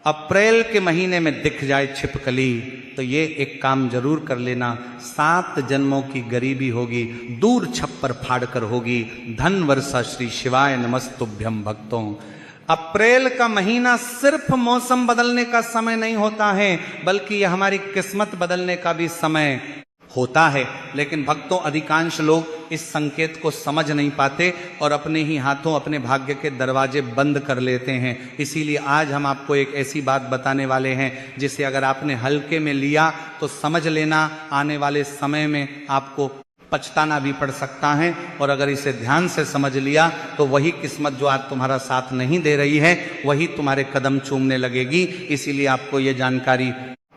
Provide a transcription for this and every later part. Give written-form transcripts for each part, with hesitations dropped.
अप्रैल के महीने में दिख जाए छिपकली तो ये एक काम जरूर कर लेना, 7 जन्मों की गरीबी होगी, दूर छप्पर फाड़कर होगी, धन वर्षा श्री शिवाय नमस्तुभ्यम। भक्तों, अप्रैल का महीना सिर्फ मौसम बदलने का समय नहीं होता है, बल्कि यह हमारी किस्मत बदलने का भी समय होता है। लेकिन भक्तों, अधिकांश लोग इस संकेत को समझ नहीं पाते और अपने ही हाथों अपने भाग्य के दरवाजे बंद कर लेते हैं। इसीलिए आज हम आपको एक ऐसी बात बताने वाले हैं जिसे अगर आपने हल्के में लिया तो समझ लेना आने वाले समय में आपको पछताना भी पड़ सकता है, और अगर इसे ध्यान से समझ लिया तो वही किस्मत जो आज तुम्हारा साथ नहीं दे रही है वही तुम्हारे कदम चूमने लगेगी। इसीलिए आपको ये जानकारी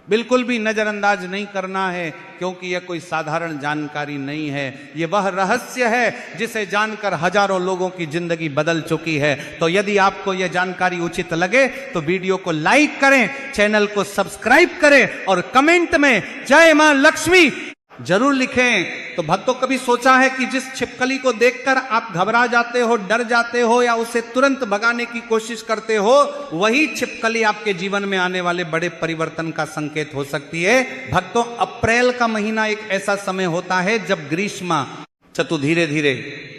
बिल्कुल भी नजरअंदाज नहीं करना है, क्योंकि यह कोई साधारण जानकारी नहीं है। ये वह रहस्य है जिसे जानकर हजारों लोगों की जिंदगी बदल चुकी है। तो यदि आपको यह जानकारी उचित लगे तो वीडियो को लाइक करें, चैनल को सब्सक्राइब करें और कमेंट में जय मां लक्ष्मी जरूर लिखें। तो भक्तों, कभी सोचा है कि जिस छिपकली को देखकर आप घबरा जाते हो, डर जाते हो या उसे तुरंत भगाने की कोशिश करते हो, वही छिपकली आपके जीवन में आने वाले बड़े परिवर्तन का संकेत हो सकती है। भक्तों, अप्रैल का महीना एक ऐसा समय होता है जब ग्रीष्म ऋतु धीरे धीरे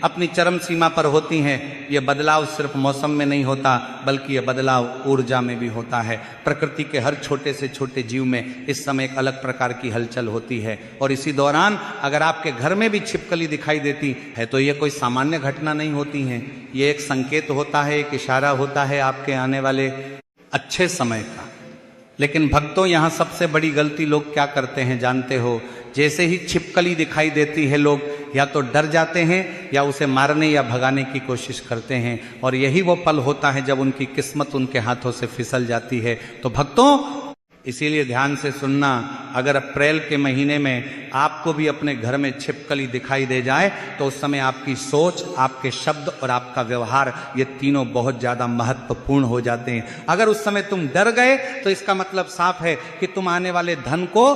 अपनी चरम सीमा पर होती हैं। यह बदलाव सिर्फ मौसम में नहीं होता, बल्कि यह बदलाव ऊर्जा में भी होता है। प्रकृति के हर छोटे से छोटे जीव में इस समय एक अलग प्रकार की हलचल होती है, और इसी दौरान अगर आपके घर में भी छिपकली दिखाई देती है तो यह कोई सामान्य घटना नहीं होती है। ये एक संकेत होता है, एक इशारा होता है आपके आने वाले अच्छे समय का। लेकिन भक्तों, यहाँ सबसे बड़ी गलती लोग क्या करते हैं जानते हो? जैसे ही छिपकली दिखाई देती है लोग या तो डर जाते हैं या उसे मारने या भगाने की कोशिश करते हैं, और यही वो पल होता है जब उनकी किस्मत उनके हाथों से फिसल जाती है। तो भक्तों, इसीलिए ध्यान से सुनना, अगर अप्रैल के महीने में आपको भी अपने घर में छिपकली दिखाई दे जाए तो उस समय आपकी सोच, आपके शब्द और आपका व्यवहार, ये तीनों बहुत ज़्यादा महत्वपूर्ण हो जाते हैं। अगर उस समय तुम डर गए तो इसका मतलब साफ है कि तुम आने वाले धन को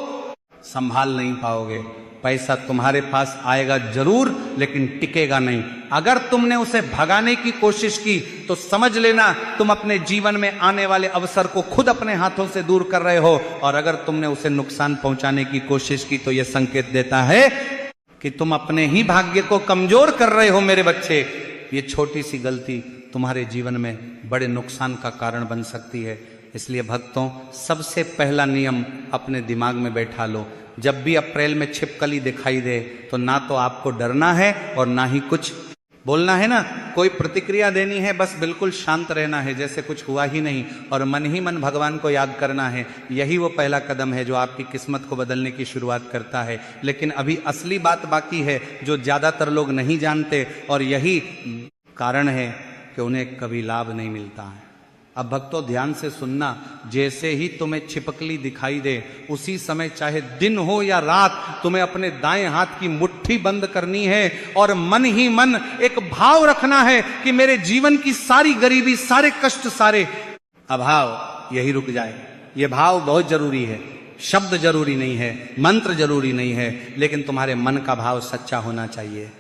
संभाल नहीं पाओगे। पैसा तुम्हारे पास आएगा जरूर, लेकिन टिकेगा नहीं। अगर तुमने उसे भगाने की कोशिश की तो समझ लेना तुम अपने जीवन में आने वाले अवसर को खुद अपने हाथों से दूर कर रहे हो, और अगर तुमने उसे नुकसान पहुंचाने की कोशिश की तो यह संकेत देता है कि तुम अपने ही भाग्य को कमजोर कर रहे हो। मेरे बच्चे, ये छोटी सी गलती तुम्हारे जीवन में बड़े नुकसान का कारण बन सकती है। इसलिए भक्तों, सबसे पहला नियम अपने दिमाग में बैठा लो, जब भी अप्रैल में छिपकली दिखाई दे तो ना तो आपको डरना है और ना ही कुछ बोलना है, ना कोई प्रतिक्रिया देनी है, बस बिल्कुल शांत रहना है जैसे कुछ हुआ ही नहीं, और मन ही मन भगवान को याद करना है। यही वो पहला कदम है जो आपकी किस्मत को बदलने की शुरुआत करता है। लेकिन अभी असली बात बाकी है जो ज़्यादातर लोग नहीं जानते, और यही कारण है कि उन्हें कभी लाभ नहीं मिलता है। अब भक्तों, ध्यान से सुनना, जैसे ही तुम्हें छिपकली दिखाई दे उसी समय, चाहे दिन हो या रात, तुम्हें अपने दाएं हाथ की मुट्ठी बंद करनी है और मन ही मन एक भाव रखना है कि मेरे जीवन की सारी गरीबी, सारे कष्ट, सारे अभाव यही रुक जाए। यह भाव बहुत जरूरी है। शब्द जरूरी नहीं है, मंत्र जरूरी नहीं है, लेकिन तुम्हारे मन का भाव सच्चा होना चाहिए।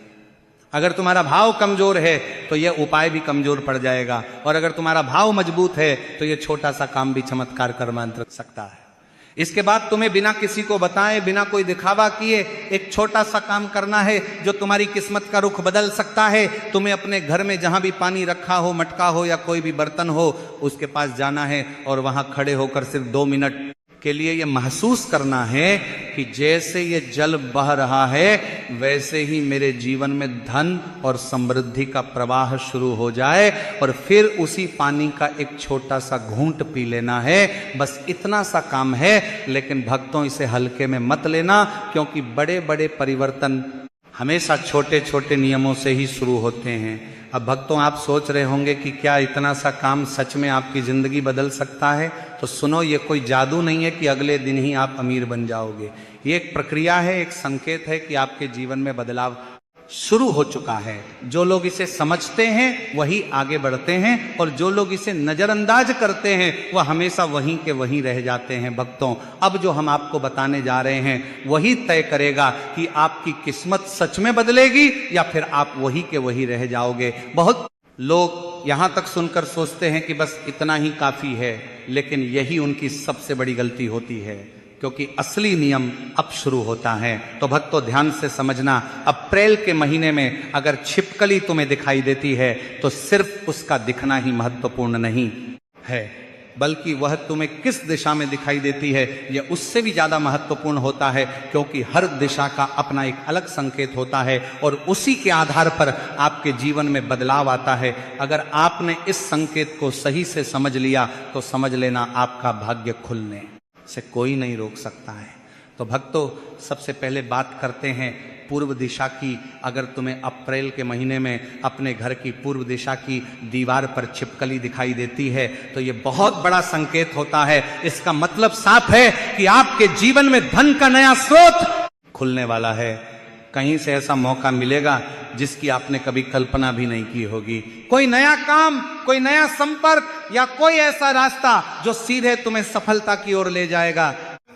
अगर तुम्हारा भाव कमजोर है तो यह उपाय भी कमजोर पड़ जाएगा, और अगर तुम्हारा भाव मजबूत है तो यह छोटा सा काम भी चमत्कार कर सकता है। इसके बाद तुम्हें बिना किसी को बताए, बिना कोई दिखावा किए एक छोटा सा काम करना है जो तुम्हारी किस्मत का रुख बदल सकता है। तुम्हें अपने घर में जहां भी पानी रखा हो, मटका हो या कोई भी बर्तन हो, उसके पास जाना है और वहां खड़े होकर सिर्फ 2 मिनट के लिए यह महसूस करना है कि जैसे ये जल बह रहा है वैसे ही मेरे जीवन में धन और समृद्धि का प्रवाह शुरू हो जाए, और फिर उसी पानी का एक छोटा सा घूंट पी लेना है। बस इतना सा काम है। लेकिन भक्तों, इसे हल्के में मत लेना, क्योंकि बड़े बड़े परिवर्तन हमेशा छोटे छोटे नियमों से ही शुरू होते हैं। अब भक्तों, आप सोच रहे होंगे कि क्या इतना सा काम सच में आपकी जिंदगी बदल सकता है? तो सुनो, ये कोई जादू नहीं है कि अगले दिन ही आप अमीर बन जाओगे। ये एक प्रक्रिया है, एक संकेत है कि आपके जीवन में बदलाव शुरू हो चुका है। जो लोग इसे समझते हैं वही आगे बढ़ते हैं, और जो लोग इसे नजरअंदाज करते हैं वह हमेशा वहीं के वहीं रह जाते हैं। भक्तों, अब जो हम आपको बताने जा रहे हैं वही तय करेगा कि आपकी किस्मत सच में बदलेगी या फिर आप वही के वही रह जाओगे। बहुत लोग यहां तक सुनकर सोचते हैं कि बस इतना ही काफी है, लेकिन यही उनकी सबसे बड़ी गलती होती है, क्योंकि असली नियम अब शुरू होता है। तो भक्तों ध्यान से समझना, अप्रैल के महीने में अगर छिपकली तुम्हें दिखाई देती है तो सिर्फ उसका दिखना ही महत्वपूर्ण नहीं है, बल्कि वह तुम्हें किस दिशा में दिखाई देती है यह उससे भी ज्यादा महत्वपूर्ण होता है, क्योंकि हर दिशा का अपना एक अलग संकेत होता है और उसी के आधार पर आपके जीवन में बदलाव आता है। अगर आपने इस संकेत को सही से समझ लिया तो समझ लेना आपका भाग्य खुलने से कोई नहीं रोक सकता है। तो भक्तों सबसे पहले बात करते हैं पूर्व दिशा की। अगर तुम्हें अप्रैल के महीने में अपने घर की पूर्व दिशा की दीवार पर छिपकली दिखाई देती है तो ये बहुत बड़ा संकेत होता है। इसका मतलब साफ है कि आपके जीवन में धन का नया स्रोत खुलने वाला है। कहीं से ऐसा मौका मिलेगा जिसकी आपने कभी कल्पना भी नहीं की होगी। कोई नया काम, कोई नया संपर्क या कोई ऐसा रास्ता जो सीधे तुम्हें सफलता की ओर ले जाएगा।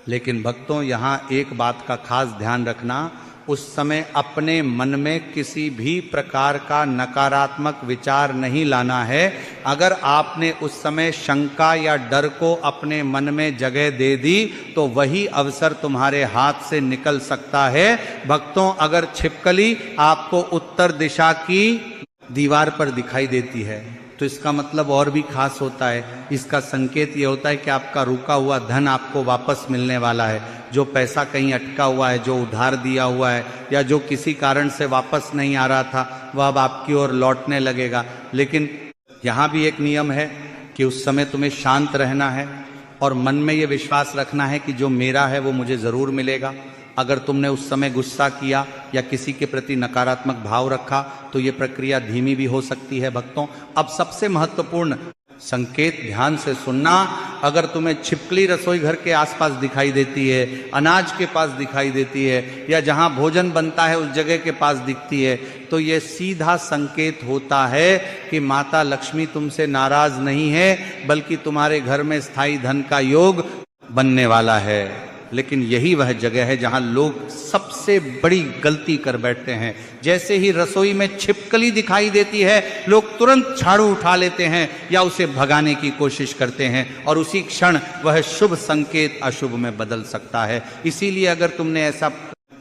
लेकिन भक्तों यहां एक बात का खास ध्यान रखना, उस समय अपने मन में किसी भी प्रकार का नकारात्मक विचार नहीं लाना है। अगर आपने उस समय शंका या डर को अपने मन में जगह दे दी तो वही अवसर तुम्हारे हाथ से निकल सकता है। भक्तों अगर छिपकली आपको उत्तर दिशा की दीवार पर दिखाई देती है तो इसका मतलब और भी खास होता है। इसका संकेत ये होता है कि आपका रुका हुआ धन आपको वापस मिलने वाला है। जो पैसा कहीं अटका हुआ है, जो उधार दिया हुआ है या जो किसी कारण से वापस नहीं आ रहा था, वह अब आपकी ओर लौटने लगेगा। लेकिन यहाँ भी एक नियम है कि उस समय तुम्हें शांत रहना है और मन में ये विश्वास रखना है कि जो मेरा है वो मुझे ज़रूर मिलेगा। अगर तुमने उस समय गुस्सा किया या किसी के प्रति नकारात्मक भाव रखा तो ये प्रक्रिया धीमी भी हो सकती है। भक्तों अब सबसे महत्वपूर्ण संकेत ध्यान से सुनना। अगर तुम्हें छिपकली रसोई घर के आसपास दिखाई देती है, अनाज के पास दिखाई देती है या जहां भोजन बनता है उस जगह के पास दिखती है, तो यह सीधा संकेत होता है कि माता लक्ष्मी तुमसे नाराज नहीं है, बल्कि तुम्हारे घर में स्थायी धन का योग बनने वाला है। लेकिन यही वह जगह है जहां लोग सबसे बड़ी गलती कर बैठते हैं। जैसे ही रसोई में छिपकली दिखाई देती है लोग तुरंत झाड़ू उठा लेते हैं या उसे भगाने की कोशिश करते हैं और उसी क्षण वह शुभ संकेत अशुभ में बदल सकता है। इसीलिए अगर तुमने ऐसा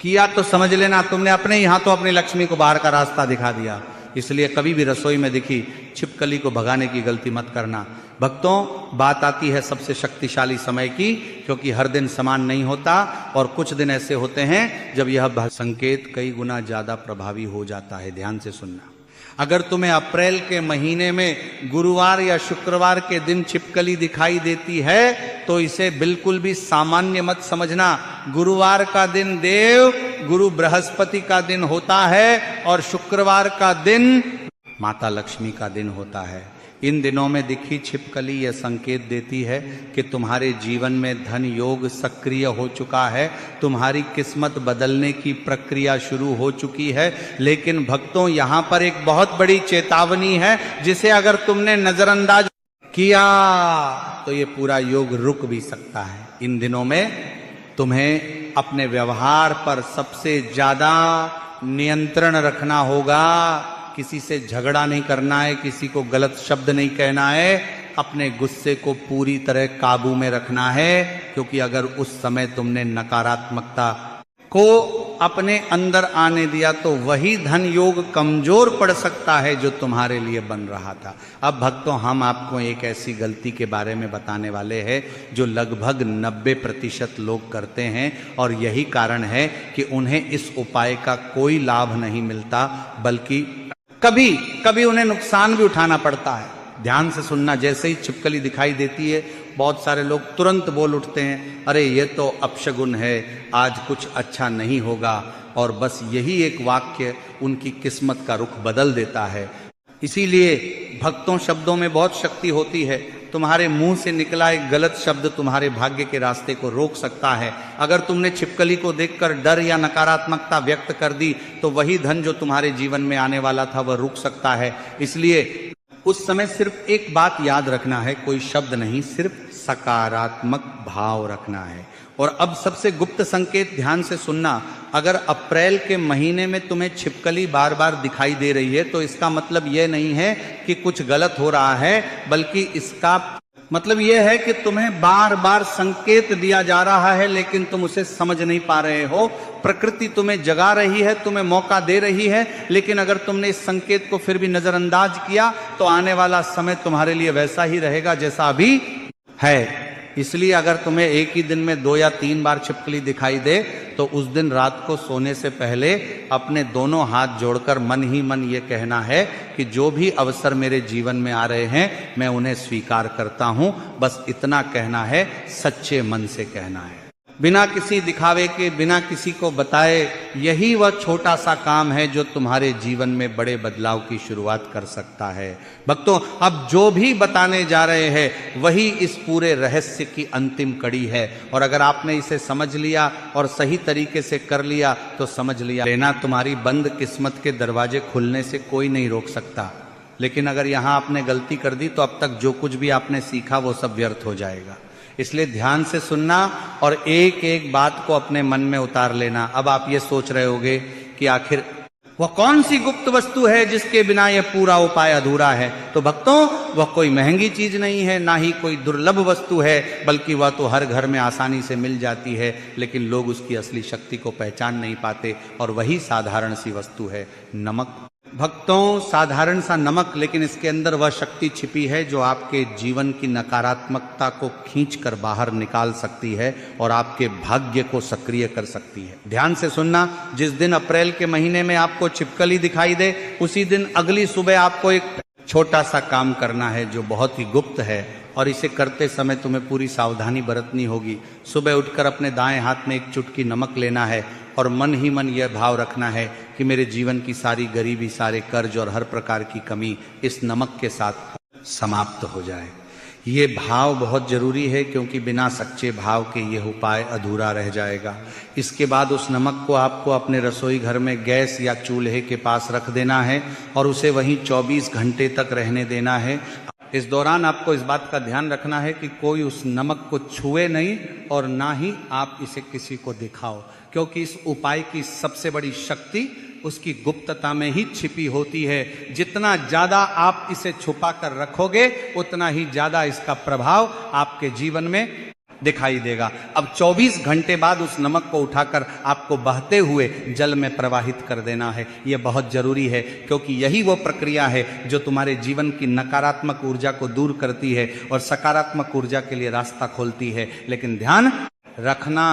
किया तो समझ लेना तुमने अपने ही हाथों अपनी लक्ष्मी को बाहर का रास्ता दिखा दिया। इसलिए कभी भी रसोई में दिखी छिपकली को भगाने की गलती मत करना। भक्तों बात आती है सबसे शक्तिशाली समय की, क्योंकि हर दिन समान नहीं होता और कुछ दिन ऐसे होते हैं जब यह संकेत कई गुना ज्यादा प्रभावी हो जाता है। ध्यान से सुनना। अगर तुम्हें अप्रैल के महीने में गुरुवार या शुक्रवार के दिन छिपकली दिखाई देती है तो इसे बिल्कुल भी सामान्य मत समझना। गुरुवार का दिन देव गुरु बृहस्पति का दिन होता है और शुक्रवार का दिन माता लक्ष्मी का दिन होता है। इन दिनों में दिखी छिपकली यह संकेत देती है कि तुम्हारे जीवन में धन योग सक्रिय हो चुका है, तुम्हारी किस्मत बदलने की प्रक्रिया शुरू हो चुकी है। लेकिन भक्तों यहाँ पर एक बहुत बड़ी चेतावनी है, जिसे अगर तुमने नजरअंदाज किया तो ये पूरा योग रुक भी सकता है। इन दिनों में तुम्हें अपने व्यवहार पर सबसे ज्यादा नियंत्रण रखना होगा। किसी से झगड़ा नहीं करना है, किसी को गलत शब्द नहीं कहना है, अपने गुस्से को पूरी तरह काबू में रखना है, क्योंकि अगर उस समय तुमने नकारात्मकता को अपने अंदर आने दिया तो वही धन योग कमजोर पड़ सकता है जो तुम्हारे लिए बन रहा था। अब भक्तों हम आपको एक ऐसी गलती के बारे में बताने वाले हैं जो लगभग 90% लोग करते हैं और यही कारण है कि उन्हें इस उपाय का कोई लाभ नहीं मिलता, बल्कि कभी कभी उन्हें नुकसान भी उठाना पड़ता है। ध्यान से सुनना। जैसे ही छिपकली दिखाई देती है बहुत सारे लोग तुरंत बोल उठते हैं, अरे ये तो अपशगुन है, आज कुछ अच्छा नहीं होगा, और बस यही एक वाक्य उनकी किस्मत का रुख बदल देता है। इसीलिए भक्तों शब्दों में बहुत शक्ति होती है। तुम्हारे मुंह से निकला एक गलत शब्द तुम्हारे भाग्य के रास्ते को रोक सकता है। अगर तुमने छिपकली को देखकर डर या नकारात्मकता व्यक्त कर दी तो वही धन जो तुम्हारे जीवन में आने वाला था वह रुक सकता है। इसलिए उस समय सिर्फ एक बात याद रखना है, कोई शब्द नहीं, सिर्फ सकारात्मक भाव रखना है। और अब सबसे गुप्त संकेत ध्यान से सुनना, अगर अप्रैल के महीने में तुम्हें छिपकली बार बार दिखाई दे रही है तो इसका मतलब यह नहीं है कि कुछ गलत हो रहा है, बल्कि इसका मतलब यह है कि तुम्हें बार बार संकेत दिया जा रहा है लेकिन तुम उसे समझ नहीं पा रहे हो। प्रकृति तुम्हें जगा रही है, तुम्हें मौका दे रही है, लेकिन अगर तुमने इस संकेत को फिर भी नजरअंदाज किया तो आने वाला समय तुम्हारे लिए वैसा ही रहेगा जैसा अभी है। इसलिए अगर तुम्हें एक ही दिन में 2 या 3 बार छिपकली दिखाई दे तो उस दिन रात को सोने से पहले अपने दोनों हाथ जोड़कर मन ही मन ये कहना है कि जो भी अवसर मेरे जीवन में आ रहे हैं मैं उन्हें स्वीकार करता हूं। बस इतना कहना है, सच्चे मन से कहना है, बिना किसी दिखावे के, बिना किसी को बताए। यही वह छोटा सा काम है जो तुम्हारे जीवन में बड़े बदलाव की शुरुआत कर सकता है। भक्तों, अब जो भी बताने जा रहे हैं वही इस पूरे रहस्य की अंतिम कड़ी है। और अगर आपने इसे समझ लिया और सही तरीके से कर लिया तो समझ लिया लेना, तुम्हारी बंद किस्मत के दरवाजे खुलने से कोई नहीं रोक सकता। लेकिन अगर यहां आपने गलती कर दी तो अब तक जो कुछ भी आपने सीखा वो सब व्यर्थ हो जाएगा। इसलिए ध्यान से सुनना और एक एक बात को अपने मन में उतार लेना। अब आप ये सोच रहे होंगे कि आखिर वह कौन सी गुप्त वस्तु है जिसके बिना यह पूरा उपाय अधूरा है। तो भक्तों, वह कोई महंगी चीज नहीं है, ना ही कोई दुर्लभ वस्तु है, बल्कि वह तो हर घर में आसानी से मिल जाती है, लेकिन लोग उसकी असली शक्ति को पहचान नहीं पाते। और वही साधारण सी वस्तु है, नमक। भक्तों, साधारण सा नमक, लेकिन इसके अंदर वह शक्ति छिपी है जो आपके जीवन की नकारात्मकता को खींचकर बाहर निकाल सकती है और आपके भाग्य को सक्रिय कर सकती है। ध्यान से सुनना, जिस दिन अप्रैल के महीने में आपको छिपकली दिखाई दे उसी दिन अगली सुबह आपको एक छोटा सा काम करना है जो बहुत ही गुप्त है, और इसे करते समय तुम्हें पूरी सावधानी बरतनी होगी। सुबह उठकर अपने दाएं हाथ में एक चुटकी नमक लेना है और मन ही मन यह भाव रखना है कि मेरे जीवन की सारी गरीबी, सारे कर्ज और हर प्रकार की कमी इस नमक के साथ समाप्त हो जाए। ये भाव बहुत जरूरी है, क्योंकि बिना सच्चे भाव के यह उपाय अधूरा रह जाएगा। इसके बाद उस नमक को आपको अपने रसोई घर में गैस या चूल्हे के पास रख देना है और उसे वहीं 24 घंटे तक रहने देना है। इस दौरान आपको इस बात का ध्यान रखना है कि कोई उस नमक को छुए नहीं और ना ही आप इसे किसी को दिखाओ, क्योंकि इस उपाय की सबसे बड़ी शक्ति उसकी गुप्तता में ही छिपी होती है। जितना ज्यादा आप इसे छुपा कर रखोगे उतना ही ज्यादा इसका प्रभाव आपके जीवन में दिखाई देगा। अब 24 घंटे बाद उस नमक को उठाकर आपको बहते हुए जल में प्रवाहित कर देना है। यह बहुत जरूरी है, क्योंकि यही वो प्रक्रिया है जो तुम्हारे जीवन की नकारात्मक ऊर्जा को दूर करती है और सकारात्मक ऊर्जा के लिए रास्ता खोलती है। लेकिन ध्यान रखना,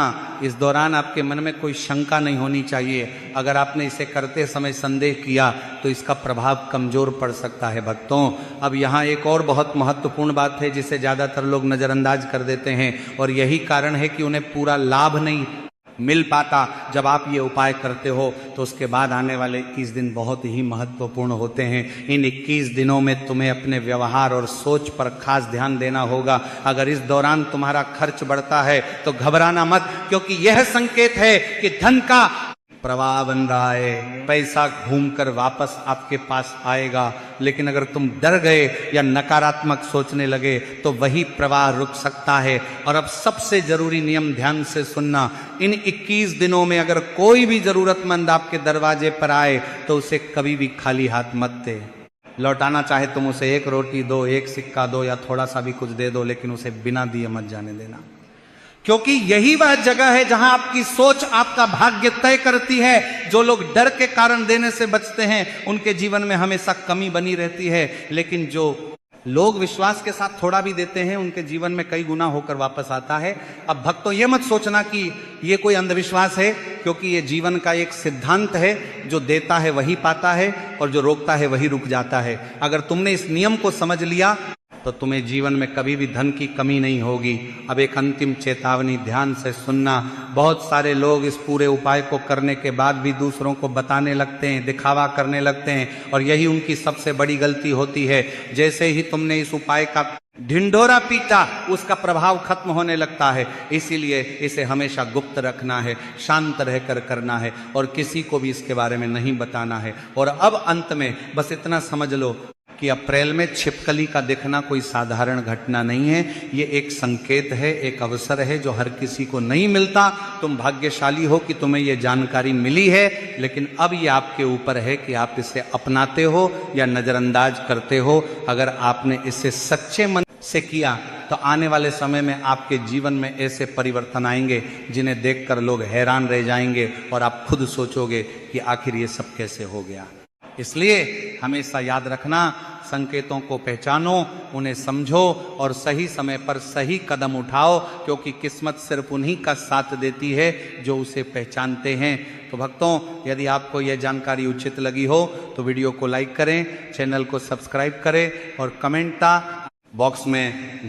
इस दौरान आपके मन में कोई शंका नहीं होनी चाहिए। अगर आपने इसे करते समय संदेह किया तो इसका प्रभाव कमजोर पड़ सकता है। भक्तों, अब यहाँ एक और बहुत महत्वपूर्ण बात है जिसे ज्यादातर लोग नजरअंदाज कर देते हैं, और यही कारण है कि उन्हें पूरा लाभ नहीं मिल पाता। जब आप ये उपाय करते हो तो उसके बाद आने वाले 21 दिन बहुत ही महत्वपूर्ण होते हैं। इन 21 दिनों में तुम्हें अपने व्यवहार और सोच पर खास ध्यान देना होगा। अगर इस दौरान तुम्हारा खर्च बढ़ता है तो घबराना मत, क्योंकि यह संकेत है कि धन का प्रवाह बन रहा है, पैसा घूमकर वापस आपके पास आएगा। लेकिन अगर तुम डर गए या नकारात्मक सोचने लगे तो वही प्रवाह रुक सकता है। और अब सबसे जरूरी नियम ध्यान से सुनना, इन 21 दिनों में अगर कोई भी जरूरतमंद आपके दरवाजे पर आए तो उसे कभी भी खाली हाथ मत दे। लौटाना चाहे तुम उसे 1 रोटी दो, 1 सिक्का दो या थोड़ा सा भी कुछ दे दो, लेकिन उसे बिना दिए मत जाने देना, क्योंकि यही वह जगह है जहां आपकी सोच आपका भाग्य तय करती है। जो लोग डर के कारण देने से बचते हैं उनके जीवन में हमेशा कमी बनी रहती है, लेकिन जो लोग विश्वास के साथ थोड़ा भी देते हैं उनके जीवन में कई गुना होकर वापस आता है। अब भक्तों, ये मत सोचना कि ये कोई अंधविश्वास है, क्योंकि ये जीवन का एक सिद्धांत है। जो देता है वही पाता है और जो रोकता है वही रुक जाता है। अगर तुमने इस नियम को समझ लिया तो तुम्हें जीवन में कभी भी धन की कमी नहीं होगी। अब एक अंतिम चेतावनी, ध्यान से सुनना। बहुत सारे लोग इस पूरे उपाय को करने के बाद भी दूसरों को बताने लगते हैं, दिखावा करने लगते हैं, और यही उनकी सबसे बड़ी गलती होती है। जैसे ही तुमने इस उपाय का ढिंढोरा पीटा उसका प्रभाव खत्म होने लगता है। इसीलिए इसे हमेशा गुप्त रखना है, शांत रहकर करना है और किसी को भी इसके बारे में नहीं बताना है। और अब अंत में बस इतना समझ लो कि अप्रैल में छिपकली का दिखना कोई साधारण घटना नहीं है। ये एक संकेत है, एक अवसर है जो हर किसी को नहीं मिलता। तुम भाग्यशाली हो कि तुम्हें ये जानकारी मिली है, लेकिन अब ये आपके ऊपर है कि आप इसे अपनाते हो या नज़रअंदाज करते हो। अगर आपने इसे सच्चे मन से किया तो आने वाले समय में आपके जीवन में ऐसे परिवर्तन आएंगे जिन्हें देखकर लोग हैरान रह जाएंगे और आप खुद सोचोगे कि आखिर ये सब कैसे हो गया। इसलिए हमेशा याद रखना, संकेतों को पहचानो, उन्हें समझो और सही समय पर सही कदम उठाओ, क्योंकि किस्मत सिर्फ उन्हीं का साथ देती है जो उसे पहचानते हैं। तो भक्तों, यदि आपको यह जानकारी उचित लगी हो तो वीडियो को लाइक करें, चैनल को सब्सक्राइब करें और कमेंट बॉक्स में